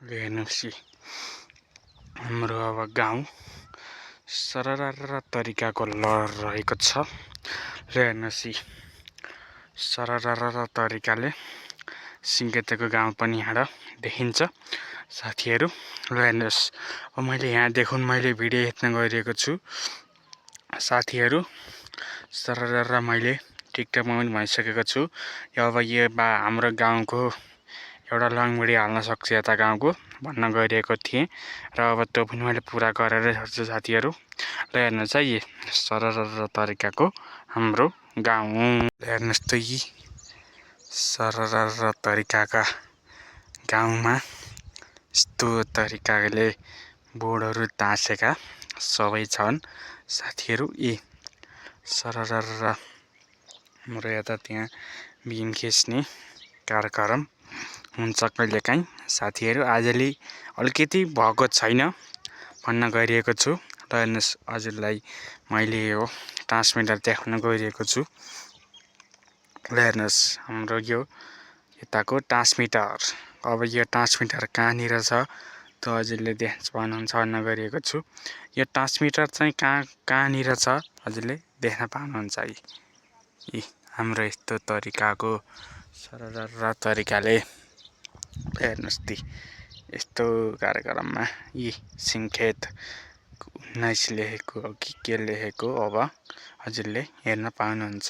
हेर्नुस् हाम्रो अब गाउँ सरर तरिकाको लहर रहेको छ। र हेर्नुस् सरर तरिकाले सिंहखेतको गाउँ पनि यहाँ देखिन्छ साथीहरू। र हेर्नुस् मैले यहाँ देखुन मैले भिडियो हेर्न गइरहेको छु साथीहरू। सरर मैले टिकटकमा पनि भनिसकेको छु। अब यो हाम्रो गाउँको एउटा लङ भिडियो हाल्न सक्छ यता गाउँको भन्न गइरहेको थिएँ। र अब त्यो पनि मैले पुरा गरेरै छोड्छु साथीहरू। र हेर्नुहोस् है सरर तरिकाको हाम्रो गाउँ। हेर्नुहोस् त यी सरर तरिकाका गाउँमा यस्तो तरिकाले बोर्डहरू तासेका सबै छन् साथीहरू। सरर हाम्रो यता त्यहाँ बिम खिच्ने कार्यक्रम हुन्छ कहिलेकाहीँ साथीहरू। आजले अलिकति भएको छैन भन्न गइरहेको छु। र हेर्नुहोस् हजुरलाई मैले यो ट्रान्समिटर देखाउन गइरहेको छु। र हेर्नुहोस् हाम्रो यो यताको ट्रान्समिटर। अब यो ट्रान्समिटर कहाँनिर छ त्यो हजुरले पाउनुहुन्छ भन्न गइरहेको छु। यो ट्रान्समिटर चाहिँ कहाँनिर छ हजुरले देख्न पाउनुहुन्छ। हाम्रो यस्तो तरिकाको सरर तरिकाले हेर्नुहोस् यस्तो कार्यक्रममा सिंहखेत 19 लेखेको हो कि के लेखेको अब हजुरले हेर्न पाउनुहुन्छ।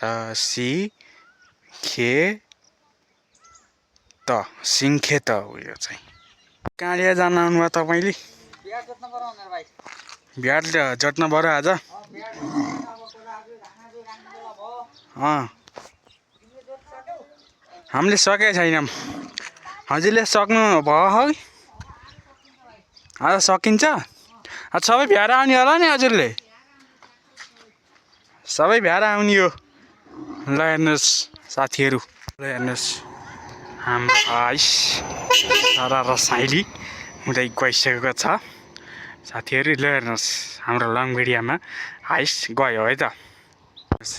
सिंहखेत हो यो चाहिँ। कहाँनिर जान आउनुभयो तपाईँले? भ्याट जोत्न पर्यो आज। हामीले सकेका छैनौँ। हजुरले सक्नु भयो है? आज सकिन्छ? आज सबै भ्याएर आउने होला नि हजुरले? सबै भ्याएर आउने हो। ल हेर्नुहोस् साथीहरू। ल हेर्नुहोस् हाम्रो सरर साइली हुँदै गइसकेको छ साथीहरू। ल हेर्नुहोस् हाम्रो लङ भिडियोमा हाइस गयो है त।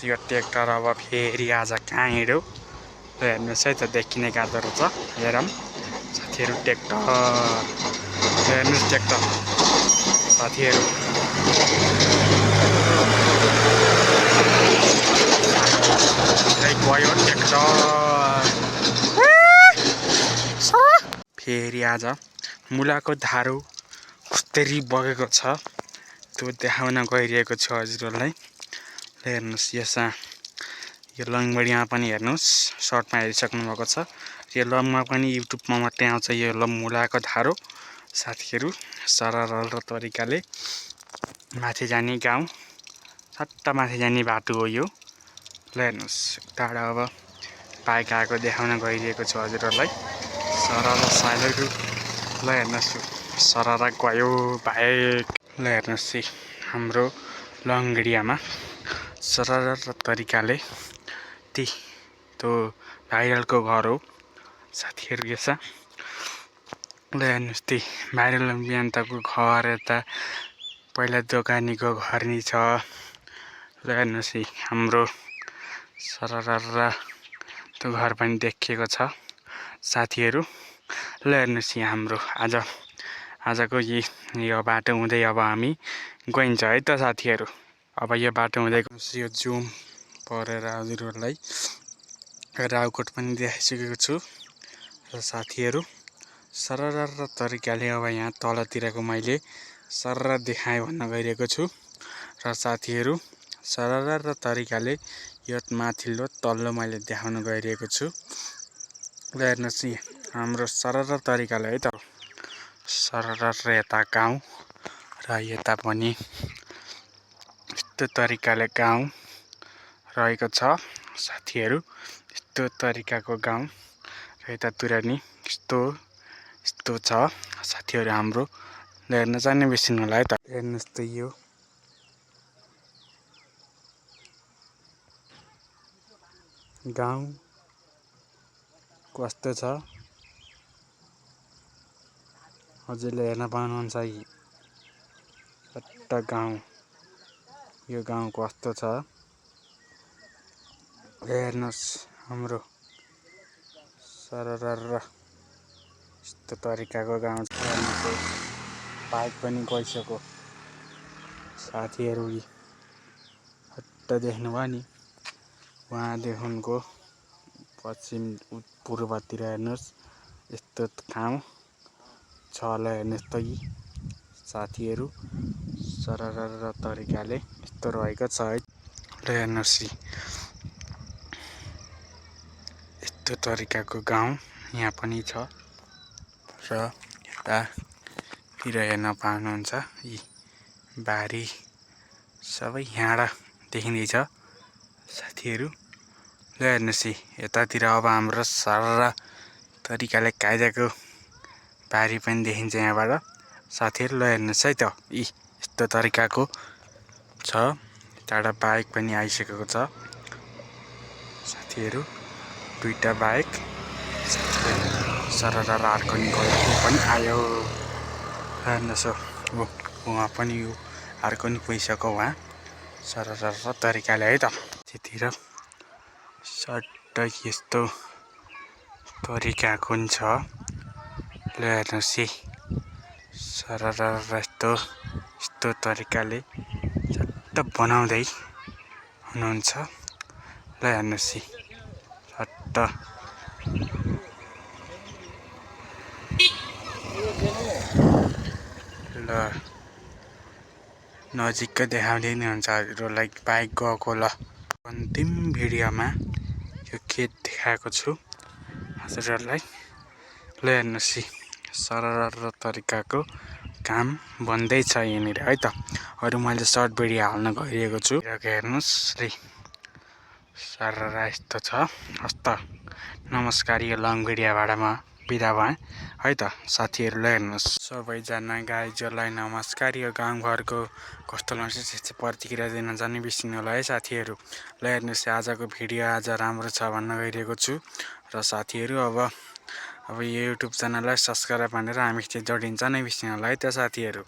यो ट्र्याक्टर अब फेरि आज कहाँ हिँड्यो? र हेर्नुहोस् है त देखिने गाडो रहेछ। हेरौँ साथीहरू ट्र्याक्टर। हेर्नुहोस् ट्र्याक्टर साथीहरू। गयो ट्र्याक्टर। फेरि आज मुलाको धारो कस्तरी बगेको छ त्यो देखाउन गइरहेको छु हजुरहरूलाई। हेर्नुहोस् यो लङ भिडियोमा पनि हेर्नुहोस् सर्टमा हेरिसक्नु भएको छ। यो लङमा पनि युट्युबमा मात्रै आउँछ यो मुलाको धारो साथीहरू। सरर तरिकाले माथि जाने गाउँ सट्टा माथि जाने बाटो हो यो। ल हेर्नुहोस् टाढा अब बाइक आएको देखाउन गइरहेको छु हजुरहरूलाई। सरर साइडहरू। ल हेर्नुहोस् सरर गयो बाइक। ल हेर्नुहोस् हाम्रो लङ भिडियोमा सरर तरिकाले त्यो भाइरलको घर हो साथीहरू यसो। ल हेर्नुहोस् भाइरल अभियन्ताको घर यता पहिला दोकानीको घर नि छ। ल हेर्नुहोस् हाम्रो सरर त्यो घर पनि देखिएको छ साथीहरू। ल हेर्नुहोस् हाम्रो आजको यो बाटो हुँदै अब हामी गइन्छ है त साथीहरू। अब यो बाटो हुँदै यो जुम परेर हजुरहरूलाई राउकोट पनि देखाइसकेको छु र साथीहरू। सरर तरिकाले अब यहाँ तलतिरको मैले सरर देखाएँ भन्न गइरहेको छु र साथीहरू। सरर तरिकाले यो माथिल्लो तल्लो मैले देखाउन गइरहेको छु। र हेर्नुहोस् हाम्रो सरर तरिकाले है त सरर यता गाउँ र यता पनि यस्तो तरिकाले गाउँ रहेको छ साथीहरू। यस्तो तरिकाको गाउँ र यतातिर नि यस्तो छ साथीहरू हाम्रो। ल हेर्न जाने बिर्सिनु होला है त। हेर्नुहोस् त यो गाउँ कस्तो छ हजुरले हेर्न पाउनुहुन्छ। सट्टा गाउँ यो गाउँ कस्तो छ हेर्नुहोस् हाम्रो सरर यस्तो तरिकाको गाउँ छ। बाइक पनि गइसक्यो साथीहरू। हट्ट देख्नुभयो नि उहाँदेखिको पश्चिम पूर्वतिर हेर्नुहोस् यस्तो ठाउँ छ होला हेर्नुहोस् त यी साथीहरू सरर तरिकाले यस्तो रहेको छ है। ल हेर्नुहोस् यस्तो तरिकाको गाउँ यहाँ पनि छ र यतातिर हेर्न पाउनुहुन्छ यी बारी सबै यहाँबाट देखिँदैछ साथीहरू। ल हेर्नुहोस् यतातिर अब हाम्रो सरर तरिकाले कायदाको बारी पनि देखिन्छ यहाँबाट साथीहरू। ल हेर्नुहोस् है त यस्तो तरिकाको छ। यताबाट बाइक पनि आइसकेको छ साथीहरू, दुईटा बाइक सरर अर्को पनि आयो। हेर्नुहोस् उहाँ पनि यो अर्को नि गइसक्यो उहाँ सरर तरिकाले है त। त्यतिर सट्ट यस्तो तरिकाको नि छ। ल हेर्नुहोस् सरर यस्तो तरिकाले सट्ट बनाउँदै हुनुहुन्छ। ल हेर्नुहोस् सट्ट ल नजिकै देखाउँदै नै हुन्छ हजुरहरूलाई बाइक गएको। ल अन्तिम भिडियोमा यो खेत देखाएको छु हजुरहरूलाई। ल हेर्नुहोस् सरर तरिकाको काम बन्दैछ यहाँनिर है त। अरू मैले सर्ट भिडियो हाल्न गइरहेको छु हेर्नुहोस् सरर यस्तो छ। हस्त नमस्कार, यो लङ भिडियोबाट म बिदा भएँ है त साथीहरू। ल हेर्नुहोस् सबैजना गाइजहरूलाई नमस्कार। यो गाउँघरको कस्तो लाग्छ त्यस्तो प्रतिक्रिया दिन जाने बिर्सिनु होला है साथीहरू। ल हेर्नुहोस् आजको भिडियो आज राम्रो छ भन्न गइरहेको छु र साथीहरू अब यो युट्युब च्यानललाई सब्सक्राइब भनेर हामी चाहिँ जोडिन्छ नै बिर्सिनु होला है त साथीहरू।